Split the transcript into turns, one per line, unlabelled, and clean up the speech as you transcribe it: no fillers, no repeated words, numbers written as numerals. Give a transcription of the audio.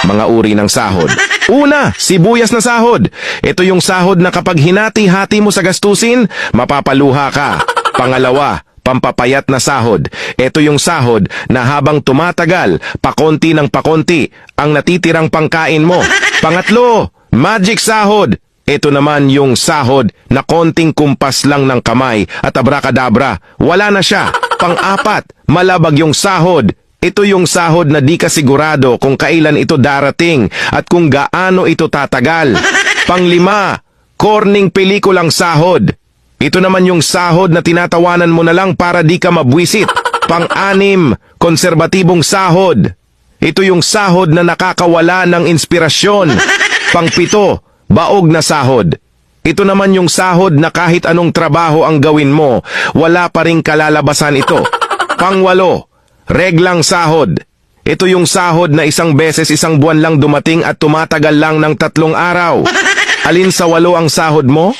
Mga uri ng sahod. Una, sibuyas na sahod. Ito yung sahod na kapag hinati-hati mo sa gastusin, mapapaluha ka. Pangalawa, pampapayat na sahod. Ito yung sahod na habang tumatagal, pakonti ng pakonti, ang natitirang pangkain mo. Pangatlo, magic sahod. Ito naman yung sahod na konting kumpas lang ng kamay at abracadabra, wala na siya. Pang-apat, malabag yung sahod. Ito yung sahod na di ka sigurado kung kailan ito darating at kung gaano ito tatagal. Panglima, corning pelikulang sahod. Ito naman yung sahod na tinatawanan mo na lang para di ka mabwisit. Pang-anim, konserbatibong sahod. Ito yung sahod na nakakawala ng inspirasyon. Pang-pito, baog na sahod. Ito naman yung sahod na kahit anong trabaho ang gawin mo, wala pa ring kalalabasan ito. Pang-walo, reglang sahod. Ito yung sahod na isang beses isang buwan lang dumating at tumatagal lang ng 3 araw. Alin sa 8 ang sahod mo?